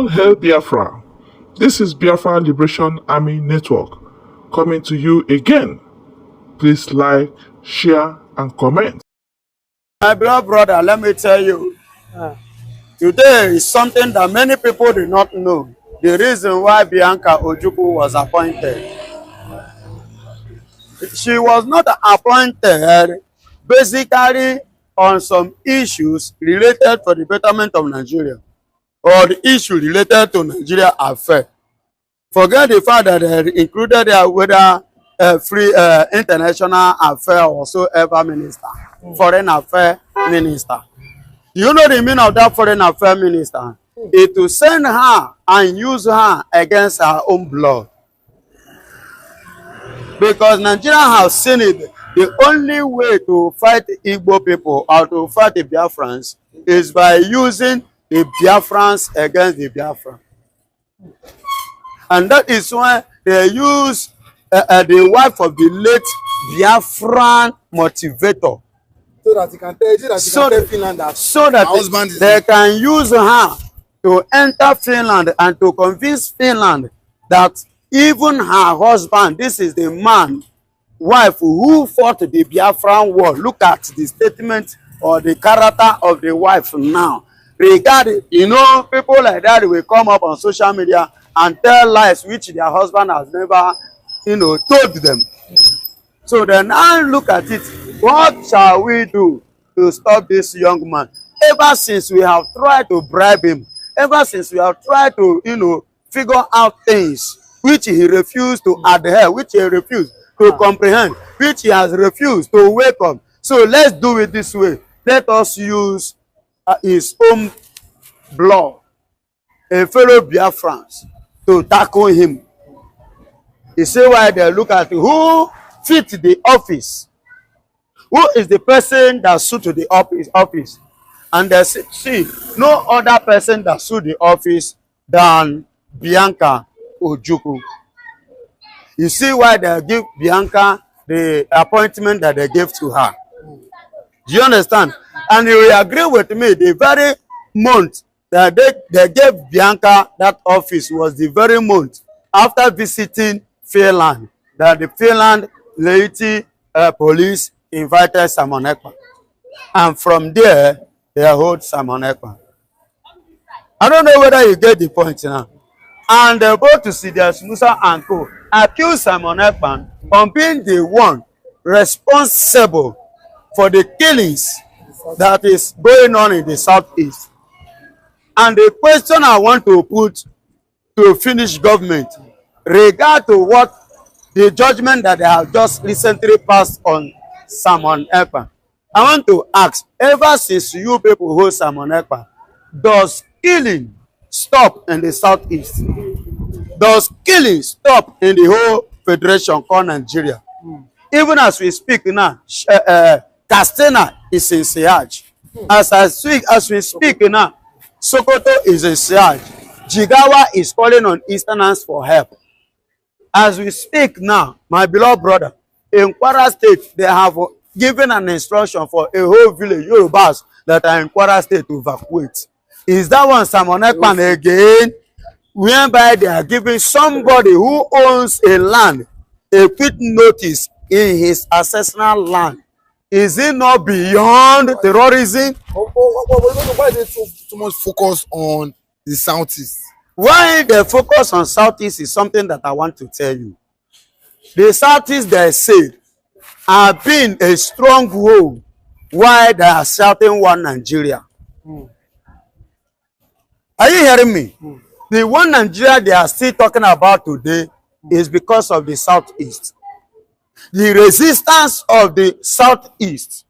All Hail Biafra. This is Biafra Liberation Army Network coming to you again. Please like, share, and comment. My beloved brother, let me tell you, today is something that many people do not know. The reason why Bianca Ojukwu was appointed. She was not appointed basically on some issues related to the betterment of Nigeria or the issue related to Nigeria affair. Forget the fact that they included there whether free international affair or whatsoever minister, foreign affair minister. You know the meaning of that foreign affair minister? It to send her and use her against her own blood. Because Nigeria have seen it, the only way to fight Igbo people or to fight the Biafrans is by using the Biafrans against the Biafran. And that is why they use the wife of the late Biafran motivator. So that he can tell Finland that so that they can use her to enter Finland and to convince Finland that even her husband, this is the man, wife who fought the Biafran war. Look at the statement or the character of the wife now. Regarding, you know, people like that will come up on social media and tell lies which their husband has never, told them. So then now look at it. What shall we do to stop this young man? Ever since we have tried to bribe him, ever since we have tried to, figure out things which he refused to adhere, which he refused to comprehend, which he has refused to wake up. So let's do it this way. Let us use his own blood, a fellow Biafrans, to tackle him. You see why they look at who fit the office. Who is the person that suit to the office? And they see no other person that suit the office than Bianca Ojukwu. You see why they give Bianca the appointment that they gave to her. Do you understand? And you will agree with me, the very month that they gave Bianca that office was the very month after visiting Finland, that the Finland laity police invited Simon Ekpa. And from there, they hold Simon Ekpa. I don't know whether you get the point now. And they go to Sidious Musa and co. Accuse Simon Ekpa on being the one responsible for the killings that is going on in the southeast. And the question I want to put to Finnish government, regard to what the judgment that they have just recently passed on Simon Ekpa, I want to ask, ever since you people hold Simon Ekpa, does killing stop in the southeast? Does killing stop in the whole federation called Nigeria? Even as we speak now, Castena is in Siaj. As we speak now, Sokoto is in Siaj. Jigawa is calling on Easterners for help. As we speak now, my beloved brother, in Kwara State, they have given an instruction for a whole village, Yorubas, that are in Kwara State to evacuate. Is that one Simon Ekpa again? Whereby they are giving somebody who owns a land a quick notice in his ancestral land. Is it not beyond terrorism? Why is it too much focus on the southeast? Why the focus on southeast is something that I want to tell you. The southeast, they said, have been a stronghold while they are shouting one Nigeria. Are you hearing me? The one Nigeria they are still talking about today is because of the southeast. The resistance of the southeast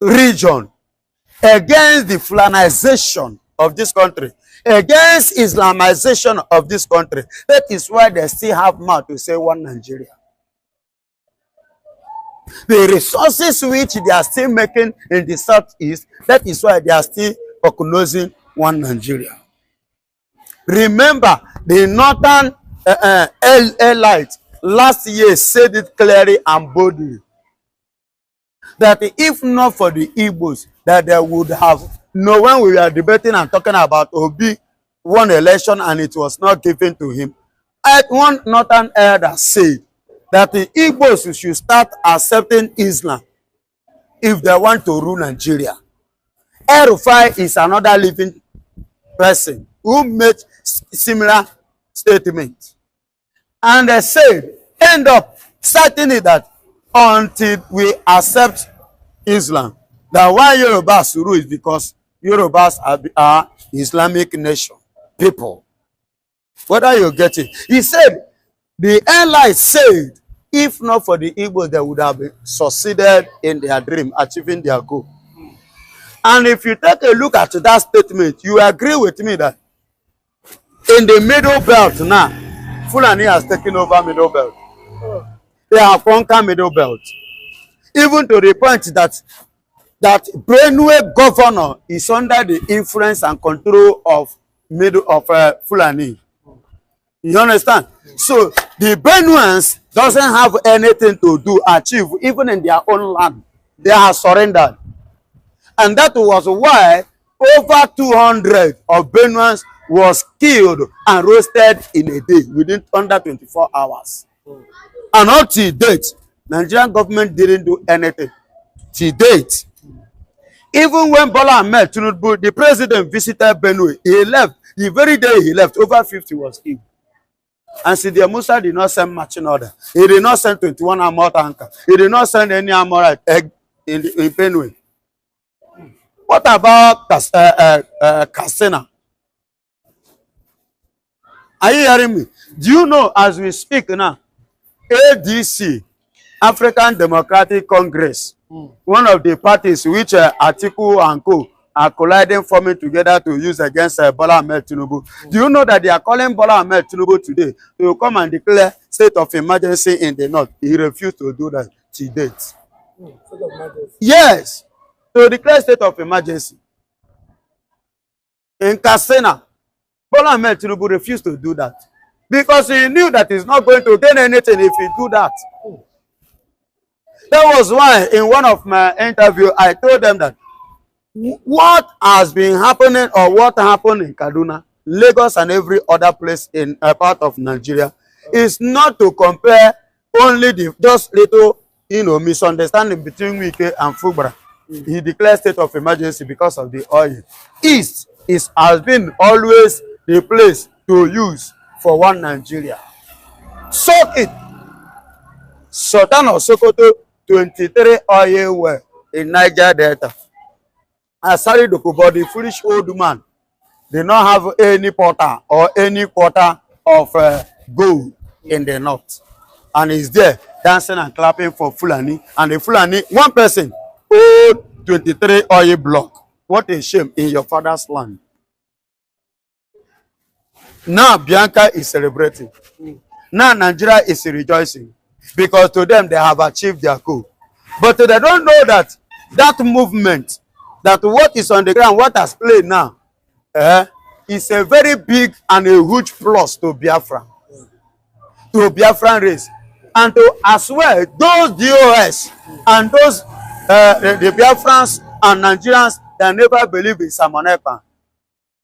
region against the Fulanization of this country, against Islamization of this country. That is why they still have mouth to say one Nigeria. The resources which they are still making in the southeast, that is why they are still recognizing one Nigeria. Remember, the northern elite last year said it clearly and boldly that if not for the Igbos, that they would have, when we were debating and talking about Obi won election and it was not given to him. One northern elder said that the Igbos should start accepting Islam if they want to rule Nigeria. El-Rufai is another living person who made similar statement. And they said, end up certainly that until we accept Islam, that why Yorubas rule is because Yorubas are Islamic nation people. Whether you get it. He said, the allies said, if not for the Igbos, they would have succeeded in their dream, achieving their goal. And if you take a look at that statement, you agree with me that in the middle belt now, Fulani has taken over middle belt. They have conquered middle belt. Even to the point that Benue governor is under the influence and control of Fulani. You understand? So the Benuans doesn't have anything to do, achieve, even in their own land. They have surrendered. And that was why over 200 of Benuans was killed and roasted in a day within under 24 hours. And up to date, Nigerian government didn't do anything. To date. Even when Bola Ahmed Tinubu, the president, visited Benue, he left. The very day he left, over 50 was killed. And Sidia Musa did not send marching order. He did not send 21 armored tanker. He did not send any armored in Benue. What about Katsina? Are you hearing me? Do you know, as we speak now, ADC, African Democratic Congress, one of the parties which Atiku and Co are colliding, forming together to use against Bola Ahmed Tinubu. Do you know that they are calling Bola Ahmed Tinubu today to come and declare state of emergency in the north? He refused to do that to date. Yes, to declare state of emergency. In Katsina, Bola Ahmed Tinubu refused to do that because he knew that he's not going to gain anything if he do that. That was why in one of my interviews, I told them that what has been happening or what happened in Kaduna, Lagos and every other place in a part of Nigeria is not to compare only the just little, misunderstanding between Wike and Fubara. He declared state of emergency because of the oil. East has been always the place to use for one Nigeria. Soak it. Sultan of Sokoto, 23 oil well in Niger Delta. Asari Dokubo, the foolish old man, did not have any porter or any quarter of gold in the north. And he's there dancing and clapping for Fulani. And the Fulani, one person, old 23 oil block. What a shame in your father's land. Now Bianca is celebrating. Now Nigeria is rejoicing. Because to them, they have achieved their goal. But they don't know that that movement, that what is on the ground, what has played now, is a very big and a huge plus to Biafra. To Biafran race. And to as well, those DOS and those, the Biafrans and Nigerians that never believe in Simon Ekpa,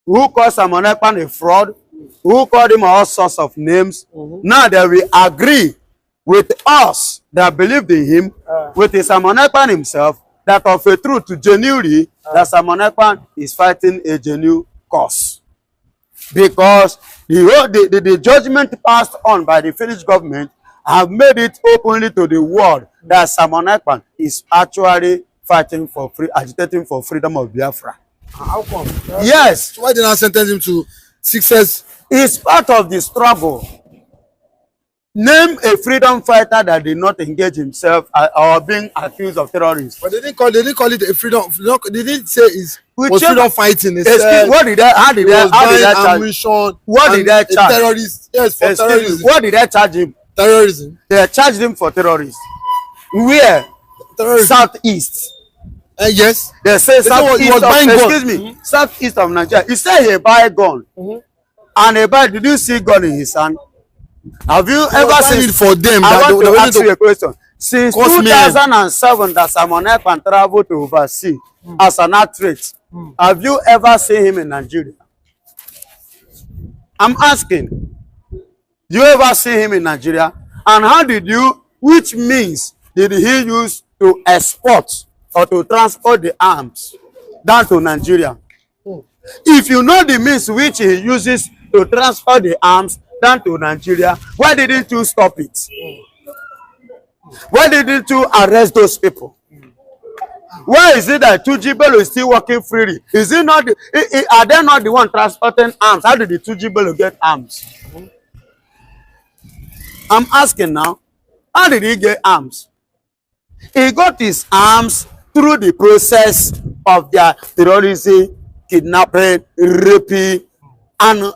who call Simon Ekpa a fraud, who called him all sorts of names, now they will agree with us that believed in him, with the Simon Ekpa himself, that of a truth genuinely, that Simon Ekpa is fighting a genuine cause. Because the judgment passed on by the Finnish government have made it openly to the world that Simon Ekpa is actually fighting for agitating for freedom of Biafra. How come? Yes. So why did I sentence him to 6 years? It's part of the struggle. Name a freedom fighter that did not engage himself or being accused of terrorism. But they didn't call it a freedom. They didn't say it was freedom fighting. They said what did that? How did that charge? Ammunition. What did that charge? Terrorists. Yes, for terrorism. What did they charge him? Terrorism. They charged him for terrorism. Where? Terrorism. Southeast. Yes. They say southeast of, excuse me, southeast of Nigeria. He said he buy a gun. And he buy, did you see gun in his hand? Have you ever seen it for them? I want to ask you a question. Since 2007 that Simon Ekpa traveled to overseas as an athlete, have you ever seen him in Nigeria? I'm asking, you ever see him in Nigeria? And how did you, which means did he use to export or to transport the arms down to Nigeria? If you know the means which he uses to transfer the arms down to Nigeria, why didn't you stop it? Why didn't you arrest those people? Why is it that Tuji Bello is still working freely? Is it not? Are they not the one transporting arms? How did the Tuji Bello get arms? I'm asking now. How did he get arms? He got his arms through the process of their terrorism, kidnapping, raping, and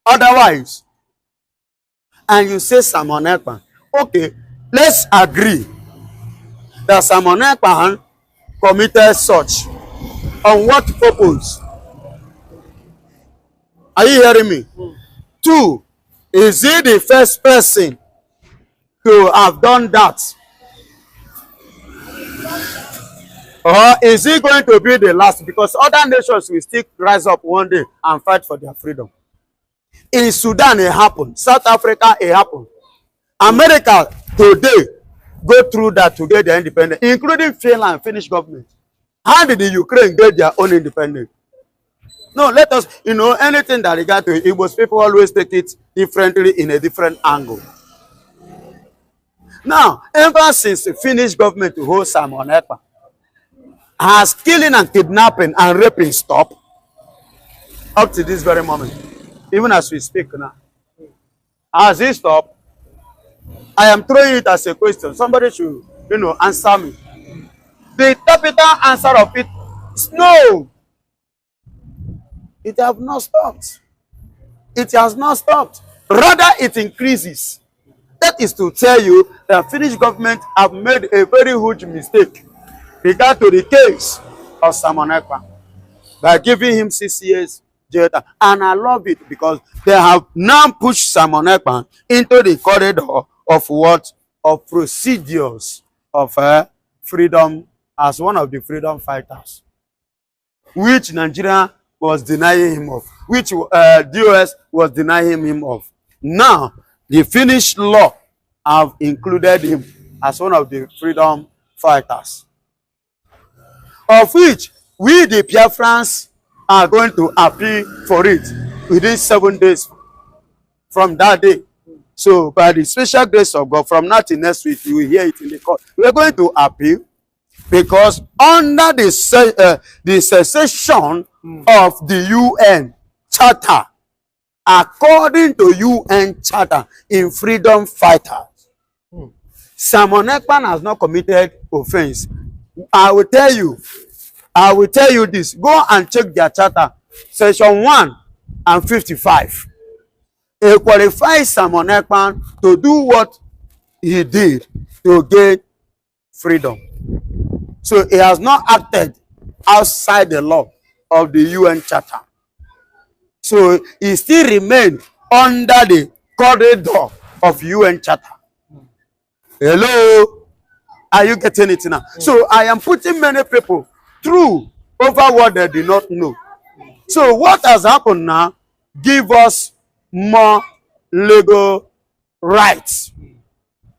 otherwise. And you say Simon Ekpa. Okay, let's agree that Simon Ekpa committed such. On what purpose? Are you hearing me? Two, is he the first person to have done that? Or is he going to be the last? Because other nations will still rise up one day and fight for their freedom. In Sudan, it happened. South Africa, it happened. America today go through that to get their independence, including Finland, Finnish government. How did the Ukraine get their own independence? No, let us, anything that regard to Igbos, people always take it differently in a different angle. Now, ever since the Finnish government to hold Simon Ekpa, has killing and kidnapping and raping stopped up to this very moment, even as we speak now. Has it stopped? I am throwing it as a question. Somebody should, answer me. The capital answer of it is no. It has not stopped. It has not stopped. Rather, it increases. That is to tell you that Finnish government have made a very huge mistake regard to the case of Simon Ekpa by giving him 6 years jail time. And I love it because they have now pushed Simon Ekpa into the corridor of what? Of procedures of freedom as one of the freedom fighters, which Nigeria was denying him of, which DOS was denying him of. Now, the Finnish law have included him as one of the freedom fighters, of which we, the Biafrans, are going to appeal for it within 7 days from that day. So, by the special grace of God, from now till next week, you will hear it in the court. We are going to appeal because under the cessation of the UN Charter, according to UN Charter in freedom fighters, Simon Ekpa has not committed offense. I will tell you this. Go and check their charter, section 1 and 55. It qualifies Simon Ekpa to do what he did to gain freedom. So he has not acted outside the law of the UN Charter. So he still remained under the corridor of UN Charter. Hello? Are you getting it now? So I am putting many people through over what they did not know. So what has happened now? Give us more legal rights,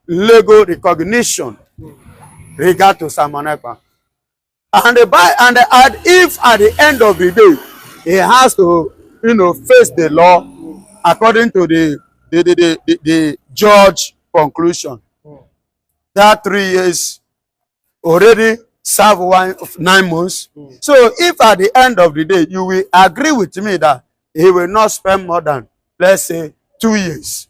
legal recognition regard to Simon Ekpa. And if at the end of the day he has to, face the law according to the judge conclusion, that 3 years already serve 9 months. So if at the end of the day you will agree with me that he will not spend more than, let's say, 2 years,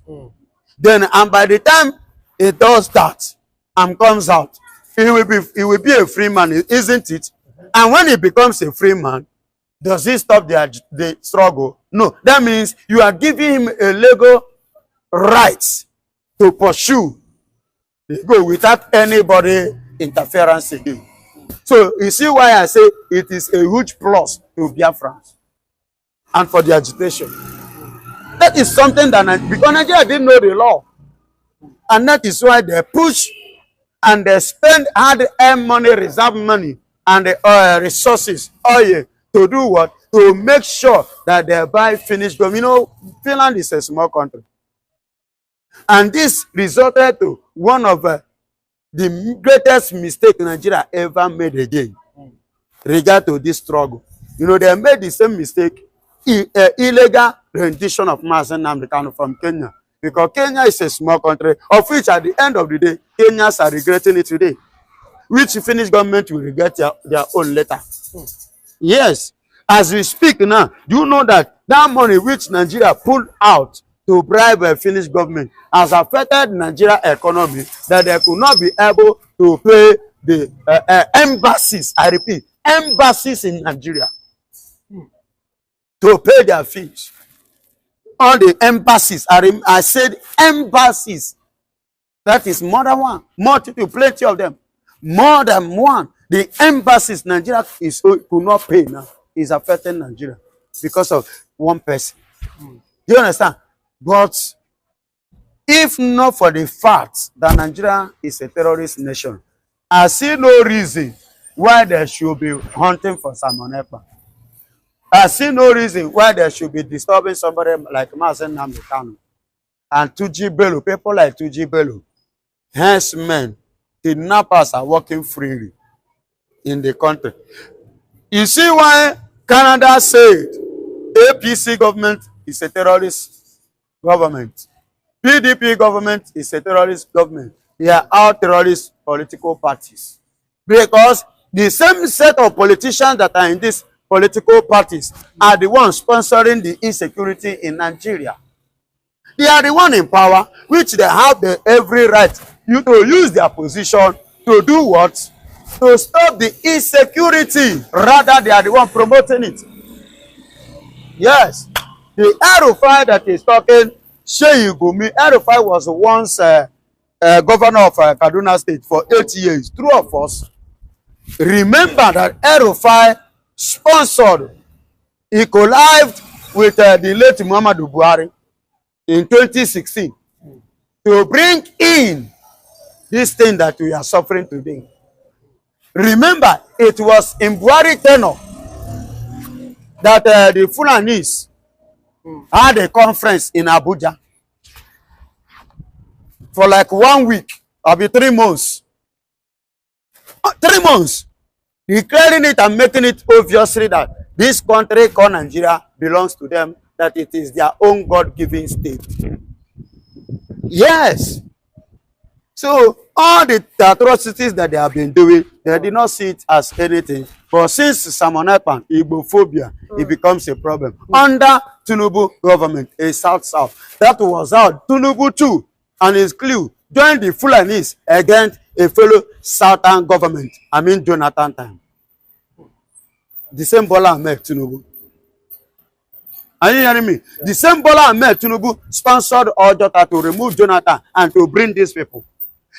then and by the time he does that and comes out, he will be a free man, isn't it? And when he becomes a free man, does he stop the struggle? No. That means you are giving him a legal right to pursue the goal without anybody interference in him. So you see why I say it is a huge plus to Biafrans and for the agitation. That is something that because Nigeria didn't know the law, and that is why they push and they spend hard-earned money, reserve money, and the resources, oil, to do what? to make sure that they buy finished government. You know, Finland is a small country. And this resulted to one of the greatest mistake Nigeria ever made again regard to this struggle. You know, they made the same mistake, illegal rendition of Mazen Nnamdi Kanu from Kenya. Because Kenya is a small country, of which at the end of the day, Kenyans are regretting it today. Which Finnish government will regret their own later. Yes, as we speak now, do you know that that money which Nigeria pulled out to bribe a Finnish government has affected Nigeria economy, that they could not be able to pay the embassies, I repeat, embassies in Nigeria to pay their fees. All the embassies, I said embassies. That is more than one, multitude, plenty of them. More than one. The embassies Nigeria could not pay now is affecting Nigeria because of one person. Do you understand? But if not for the fact that Nigeria is a terrorist nation, I see no reason why they should be hunting for Simon Ekpa. I see no reason why they should be disturbing somebody like Mazen Nnamdi Kanu and Tuji Bello, people like Tuji Bello. Hence, men, kidnappers are working freely in the country. You see why Canada said APC government is a terrorist government. PDP government is a terrorist government. They are all terrorist political parties. Because the same set of politicians that are in these political parties are the ones sponsoring the insecurity in Nigeria. They are the one in power, which they have every right to use their position to do what? To stop the insecurity. Rather, they are the one promoting it. Yes. The El-Rufai that is talking, Sheyi Gumi, El-Rufai was once governor of Kaduna State for 8 years. True of us. Remember that El-Rufai sponsored, he collabed with the late Muhammadu Buhari in 2016 to bring in this thing that we are suffering today. Remember, it was in Buhari tenure that the Fulanis had a conference in Abuja for like 1 week, or 3 months. 3 months. Declaring it and making it obviously that this country called Nigeria belongs to them, that it is their own God-given state. Yes. So all the atrocities that they have been doing, they did not see it as anything. But since Simon Ekpa, Igbophobia, it becomes a problem. Under Tinubu government, a South-South, that was out. Tinubu too, and his clue, joined the Fulanis against a fellow Southern government. I mean Jonathan time. The same Bola Ahmed Tinubu. Are you hearing me? The same Bola Ahmed Tinubu sponsored Ojota to remove Jonathan and to bring these people.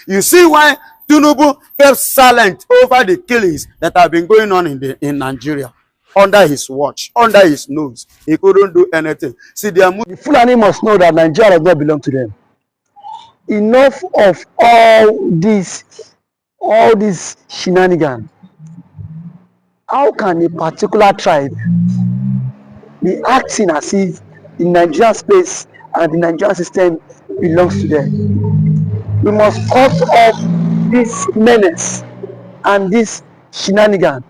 You see why Tinubu kept silent over the killings that have been going on in Nigeria. Under his watch, under his nose. He couldn't do anything. See, the Fulani must know that Nigeria does not belong to them. Enough of all this shenanigans. How can a particular tribe be acting as if the Nigerian space and the Nigerian system belongs to them? We must cut off this menace and this shenanigan